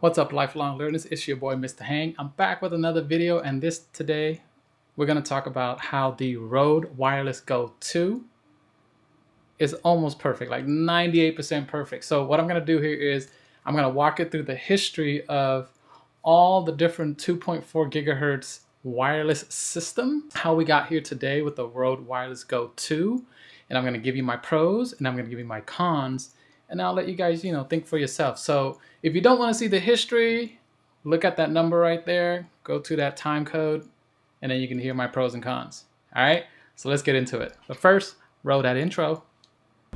What's up, lifelong learners? It's your boy, Mr. Heng. I'm back with another video, and today we're going to talk about how the Rode Wireless Go 2 is almost perfect, like 98% perfect. So what I'm going to do here is I'm going to walk you through the history of all the different 2.4 gigahertz wireless system, how we got here today with the Rode Wireless Go 2, and I'm going to give you my pros and I'm going to give you my cons, and I'll let you guys, think for yourself. So if you don't want to see the history, look at that number right there, go to that time code, and then you can hear my pros and cons. All right, so let's get into it. But first, roll that intro.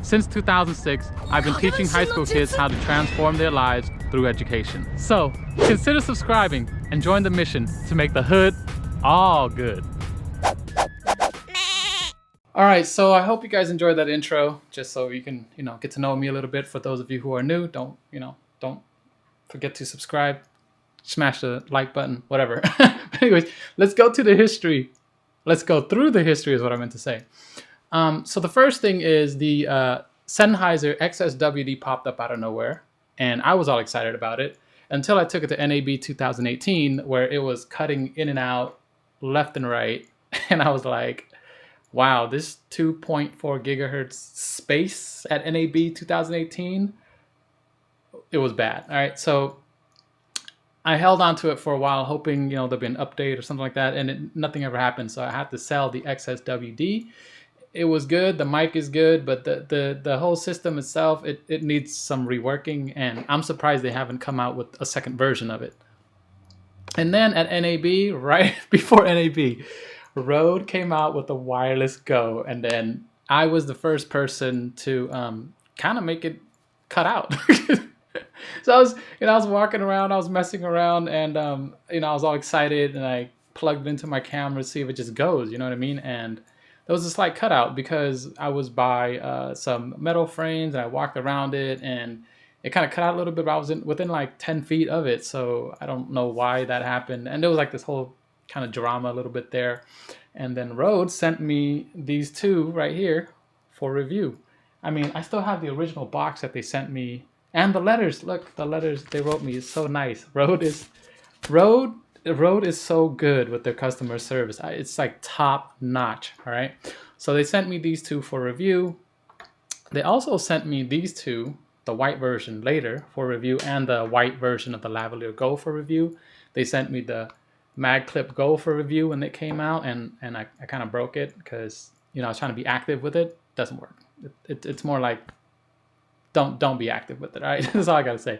Since 2006, I've been teaching high school kids how to transform their lives through education. So consider subscribing and join the mission to make the hood all good. All right, so I hope you guys enjoyed that intro, just so you can, get to know me a little bit. For those of you who are new, don't forget to subscribe, smash the like button, whatever. Anyways, let's go to the history. Let's go through the history is what I meant to say. So the first thing is the Sennheiser XSWD popped up out of nowhere, and I was all excited about it until I took it to NAB 2018, where it was cutting in and out left and right, and I was like, wow, this 2.4 gigahertz space at NAB 2018, it was bad. All right, so I held on to it for a while, hoping there'll be an update or something like that, and nothing ever happened. So I had to sell the XSWD. It was good, the mic is good, but the whole system itself, it needs some reworking, and I'm surprised they haven't come out with a second version of it. And then at NAB, right before NAB, Rode came out with the Wireless Go, and then I was the first person to kind of make it cut out. So I was walking around, I was messing around, and I was all excited, and I plugged it into my camera to see if it just goes, you know what I mean? And there was a slight cutout because I was by some metal frames, and I walked around it, and it kind of cut out a little bit, but I was within like 10 feet of it, so I don't know why that happened. And there was like this whole kind of drama a little bit there. And then Rode sent me these two right here for review. I mean, I still have the original box that they sent me, and the letters. Look, the letters they wrote me is so nice. Rode is so good with their customer service. It's like top notch. All right. So they sent me these two for review. They also sent me these two, the white version later for review, and the white version of the Lavalier Go for review. They sent me the MagClip Go for review when it came out, and I kind of broke it because I was trying to be active with it. Doesn't work. It's more like don't be active with it. All right, that's all I gotta say.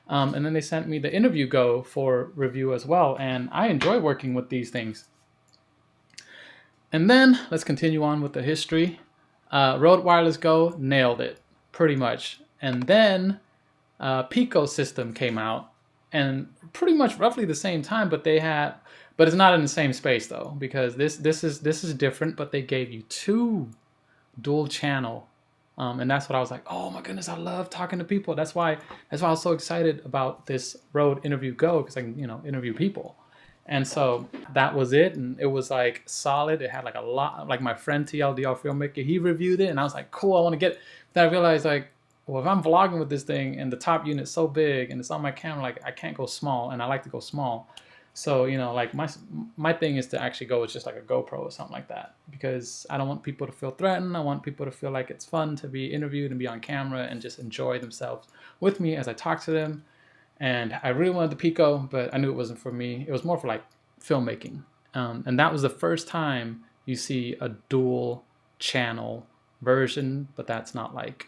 And then they sent me the Interview Go for review as well, and I enjoy working with these things. And then let's continue on with the history. Rode Wireless Go nailed it pretty much, and then Pico system came out, and pretty much roughly the same time, but it's not in the same space though, because this is different. But they gave you two dual channel, and that's what I was like, oh my goodness, I love talking to people. That's why I was so excited about this Rode Interview Go, because I can interview people. And so that was it, and it was like solid. It had like a lot, like my friend TLDR filmmaker, he reviewed it, and I was like, cool, I want to get. Then I realized, like, well, if I'm vlogging with this thing and the top unit's so big and it's on my camera, like I can't go small, and I like to go small. So, like my thing is to actually go with just like a GoPro or something like that, because I don't want people to feel threatened. I want people to feel like it's fun to be interviewed and be on camera and just enjoy themselves with me as I talk to them. And I really wanted the Pico, but I knew it wasn't for me. It was more for like filmmaking. And that was the first time you see a dual channel version, but that's not like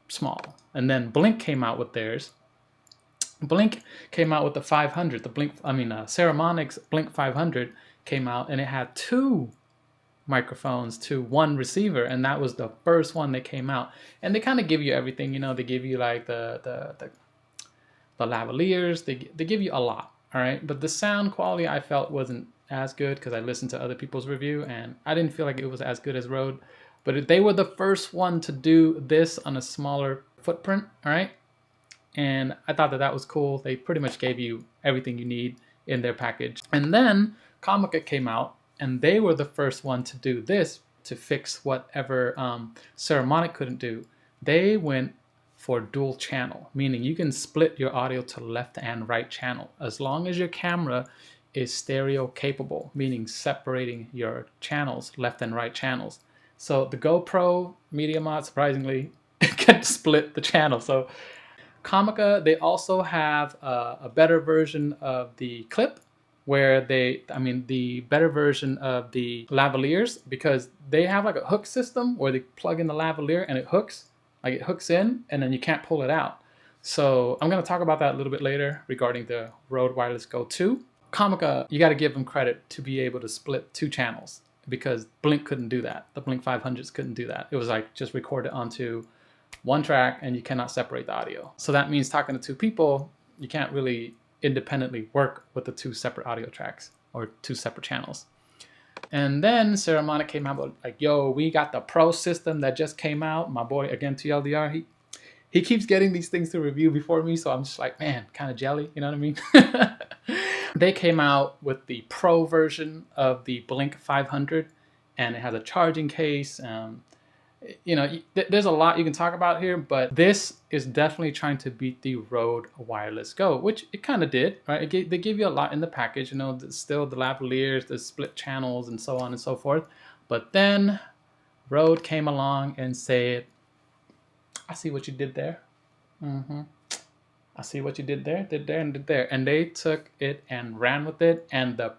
small. And then Blink came out with theirs. Blink came out with the 500. Ceramonics Blink 500 came out, and it had two microphones to one receiver, and that was the first one that came out. And they kind of give you everything. They give you like the lavaliers. They give you a lot. All right, but the sound quality I felt wasn't as good because I listened to other people's review, and I didn't feel like it was as good as Rode. But they were the first one to do this on a smaller footprint, all right? And I thought that was cool. They pretty much gave you everything you need in their package. And then Comica came out, and they were the first one to do this to fix whatever Ceramonic couldn't do. They went for dual channel, meaning you can split your audio to left and right channel as long as your camera is stereo capable, meaning separating your channels, left and right channels. So the GoPro Media Mod, surprisingly, can split the channel. So Comica, they also have a better version of the clip where the better version of the lavaliers, because they have like a hook system where they plug in the lavalier and it hooks in and then you can't pull it out. So I'm going to talk about that a little bit later regarding the Rode Wireless Go 2. Comica, you got to give them credit to be able to split 2 channels because Blink couldn't do that. The Blink 500s couldn't do that. It was like just record it onto 1 track and you cannot separate the audio. So that means talking to 2 people, you can't really independently work with the 2 separate audio tracks or 2 separate channels. And then Ceramonic came out with like, yo, we got the Pro system that just came out. My boy, again, TLDR, he keeps getting these things to review before me, so I'm just like, man, kind of jelly, you know what I mean? They came out with the Pro version of the Blink 500, and it has a charging case. There's a lot you can talk about here, but this is definitely trying to beat the Rode Wireless Go, which it kind of did, right? They give you a lot in the package, still the lavaliers, the split channels, and so on and so forth. But then Rode came along and said, I see what you did there. I see what you did there, did there. And they took it and ran with it, and the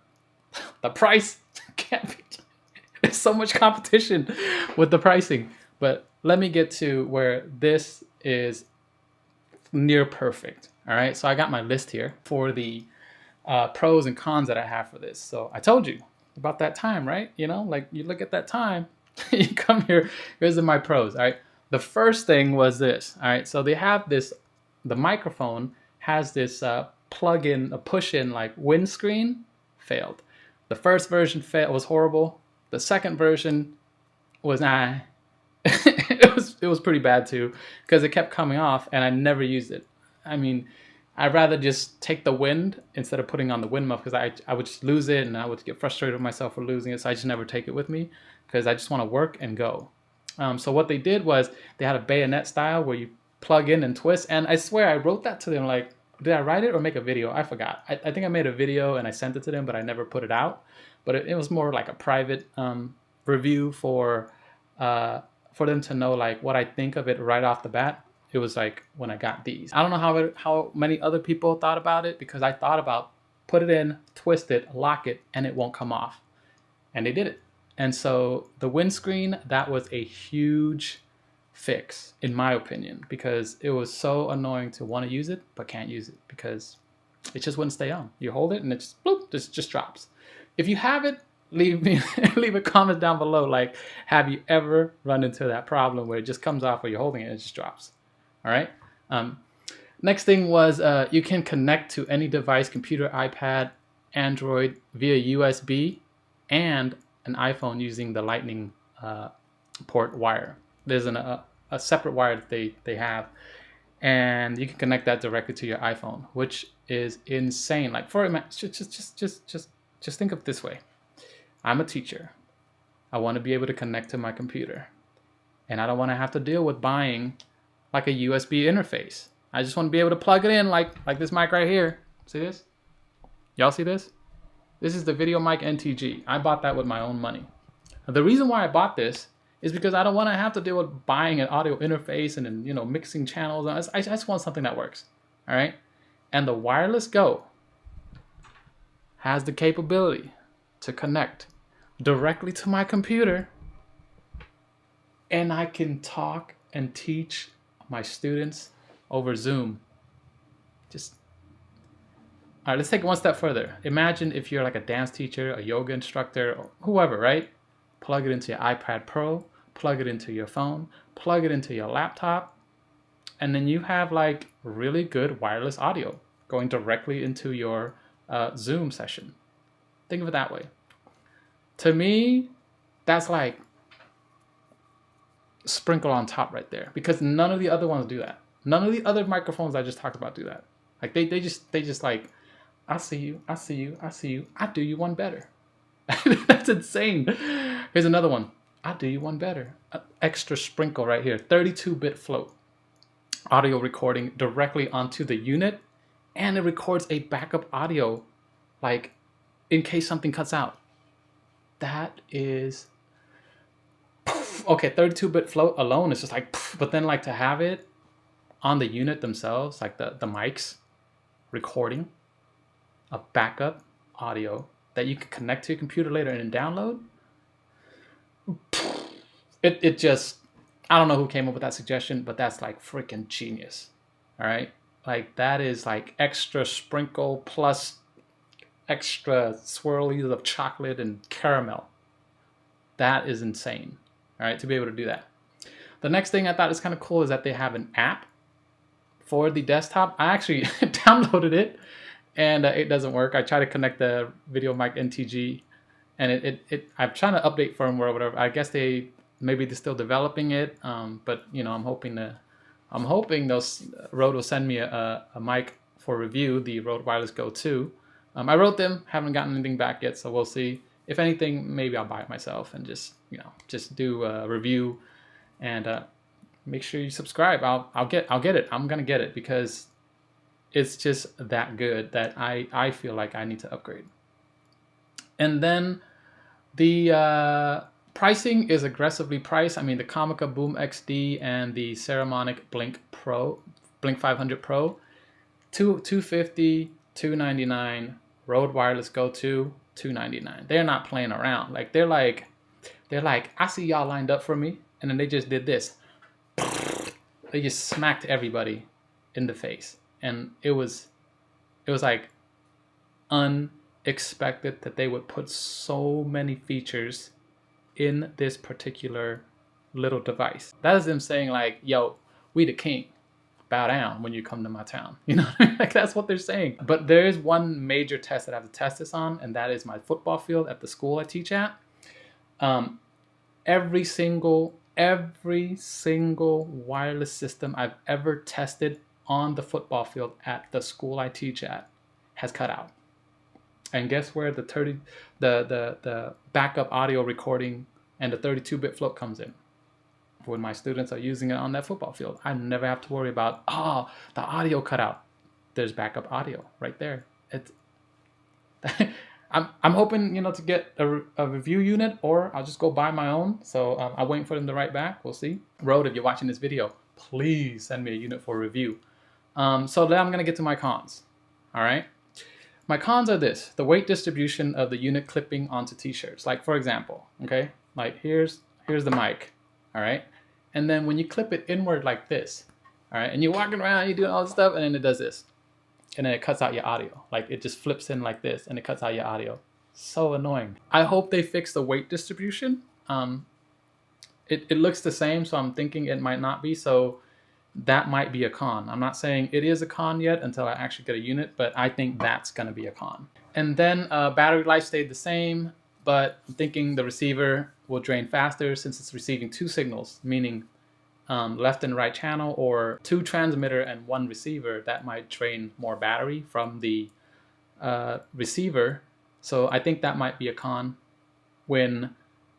price can't be. There's so much competition with the pricing. But let me get to where this is near perfect. All right, so I got my list here for the pros and cons that I have for this. So I told you about that time, right? Like you look at that time, you come here, here's my pros, all right? The first thing was this, all right? So they have this, the microphone has this plug-in, a push-in like windscreen, failed. The first version was horrible. The second version was it was pretty bad too, because it kept coming off and I never used it. I mean, I'd rather just take the wind instead of putting on the wind muff, because I would just lose it and I would get frustrated with myself for losing it. So I just never take it with me because I just want to work and go. So what they did was they had a bayonet style where you plug in and twist. And I swear I wrote that to them, like, did I write it or make a video? I forgot. I think I made a video and I sent it to them, but I never put it out. But it was more like a private review for them to know like what I think of it right off the bat. It was like when I got these. I don't know how many other people thought about it, because I thought about put it in, twist it, lock it, and it won't come off. And they did it. And so the windscreen, that was a huge fix, in my opinion, because it was so annoying to want to use it, but can't use it because it just wouldn't stay on. You hold it and it just, bloop, just drops. If you have it, leave a comment down below. Like, have you ever run into that problem where it just comes off, or you're holding it and it just drops? All right. Next thing was you can connect to any device, computer, iPad, Android, via USB, and an iPhone using the Lightning port wire. There's a separate wire that they have, and you can connect that directly to your iPhone, which is insane. Like, just think of it this way. I'm a teacher. I want to be able to connect to my computer, and I don't want to have to deal with buying like a USB interface. I just want to be able to plug it in like this mic right here. See this? Y'all see this? This is the Video Mic NTG. I bought that with my own money. The reason why I bought this is because I don't want to have to deal with buying an audio interface and then, mixing channels. I just want something that works. All right? And the Wireless Go has the capability to connect directly to my computer, and I can talk and teach my students over Zoom. All right, let's take it one step further. Imagine if you're like a dance teacher, a yoga instructor, or whoever, right? Plug it into your iPad Pro, plug it into your phone, plug it into your laptop, and then you have like really good wireless audio going directly into your Zoom session. Think of it that way. To me, that's like sprinkle on top right there, because none of the other ones do that. None of the other microphones I just talked about do that. Like they just like, I see you, I do you one better. That's insane. Here's another one. I do you one better. Extra sprinkle right here. 32-bit float. audio recording directly onto the unit, and it records a backup audio, like in case something cuts out. That is okay. 32-bit float alone is just like, but then like to have it on the unit themselves, like the mics recording a backup audio that you can connect to your computer later and then download. It just, I don't know who came up with that suggestion, but that's like freaking genius. All right, like that is like extra sprinkle plus extra swirlies of chocolate and caramel. That is insane. All right, to be able to do that. The next thing I thought is kind of cool is that they have an app for the desktop. I actually downloaded it, and it doesn't work. I tried to connect the video mic NTG, and I'm trying to update firmware or whatever. I guess maybe they're still developing it, but you know, I'm hoping Rode will send me a mic for review, the Rode Wireless Go 2. I wrote them, haven't gotten anything back yet, so we'll see. If anything, maybe I'll buy it myself and just do a review, and make sure you subscribe. I'll get it. I'm gonna get it because it's just that good that I feel like I need to upgrade. And then the pricing is aggressively priced. I mean, the Comica Boom XD and the Ceramonic Blink 500 Pro, $250, $299. Rode Wireless Go 2, $299. They're not playing around. Like they're like, I see y'all lined up for me, and then they just did this. They just smacked everybody in the face, and it was like unexpected that they would put so many features in this particular little device. That is them saying like, yo, we the king. Bow down when you come to my town. You know, like that's what they're saying. But there is one major test that I have to test this on, and that is my football field at the school I teach at. Every single wireless system I've ever tested on the football field at the school I teach at has cut out. And guess where the backup audio recording and the 32-bit float comes in? When my students are using it on that football field, I never have to worry about, the audio cut out. There's backup audio right there. It's I'm hoping to get a review unit, or I'll just go buy my own. So I'm waiting for them to write back. We'll see. Rode, if you're watching this video, please send me a unit for review. So then I'm gonna get to my cons. All right. My cons are this: the weight distribution of the unit clipping onto t-shirts. Like for example, okay, like here's the mic, all right, and then when you clip it inward like this, all right, and you're walking around, you're doing all this stuff, and then it does this, and then it cuts out your audio. Like it just flips in like this, and it cuts out your audio. So annoying. I hope they fix the weight distribution. It looks the same, so I'm thinking it might not be. So that might be a con. I'm not saying it is a con yet until I actually get a unit, but I think that's going to be a con. And then battery life stayed the same, but I'm thinking the receiver will drain faster since it's receiving two signals, meaning left and right channel, or two transmitter and one receiver. That might drain more battery from the receiver. So I think that might be a con when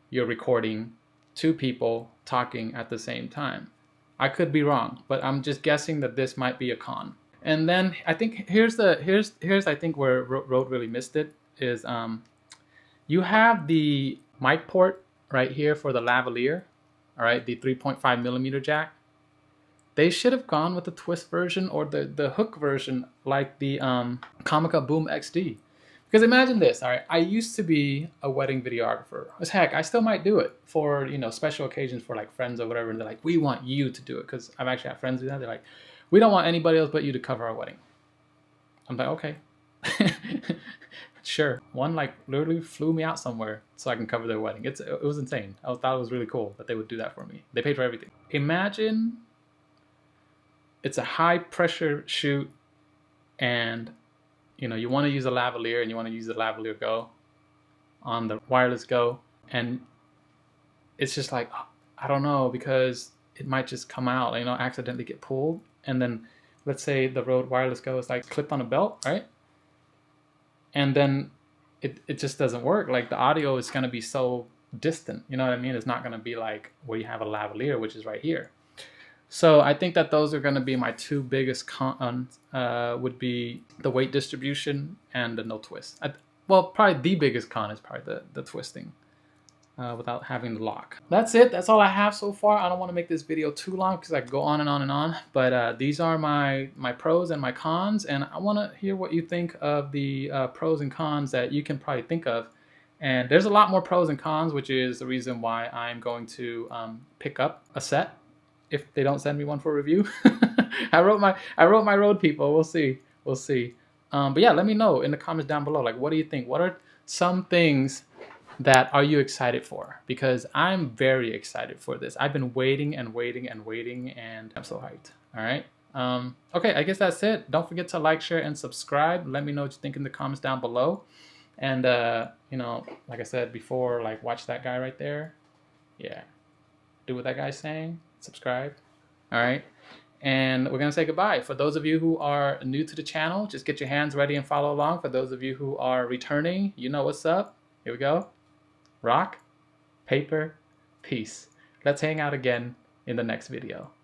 you're recording two people talking at the same time. I could be wrong, but I'm just guessing that this might be a con. And then I think here's I think where Rode really missed it is you have the mic port right here for the lavalier, all right, the 3.5 millimeter jack. They should have gone with the twist version or the hook version like the Comica Boom XD. Because imagine this, all right, I used to be a wedding videographer. Heck, I still might do it for, special occasions for like friends or whatever. And they're like, we want you to do it. Because I've actually had friends do that. They're like, we don't want anybody else but you to cover our wedding. I'm like, okay. Sure. One like literally flew me out somewhere so I can cover their wedding. It was insane. I thought it was really cool that they would do that for me. They paid for everything. Imagine it's a high pressure shoot, and you want to use a lavalier, and you want to use the lavalier Go on the wireless Go, and it's just like, I don't know, because it might just come out, accidentally get pulled. And then let's say the Rode wireless Go is like clipped on a belt, right? And then it just doesn't work. Like the audio is going to be so distant, you know what I mean? It's not going to be like where you have a lavalier, which is right here. So I think that those are going to be my two biggest cons. Would be the weight distribution and the no twist. Well, probably the biggest con is probably the twisting. Without having the lock. That's it. That's all I have so far. I don't want to make this video too long because I could go on and on and on. But these are my pros and my cons, and I want to hear what you think of the pros and cons that you can probably think of. And there's a lot more pros and cons, which is the reason why I'm going to pick up a set if they don't send me one for review. I wrote my road people. We'll see. We'll see. But yeah, let me know in the comments down below. Like, what do you think? What are some things that are you excited for? Because I'm very excited for this. I've been waiting and waiting and waiting, and I'm so hyped. All right. Okay, I guess that's it. Don't forget to like, share, and subscribe. Let me know what you think in the comments down below. And you know, like I said before, like, watch that guy right there. Yeah, do what that guy's saying. Subscribe. All right. And we're gonna say goodbye. For those of you who are new to the channel, just get your hands ready and follow along. For those of you who are returning, you know what's up. Here we go. Rock, paper, peace. Let's hang out again in the next video.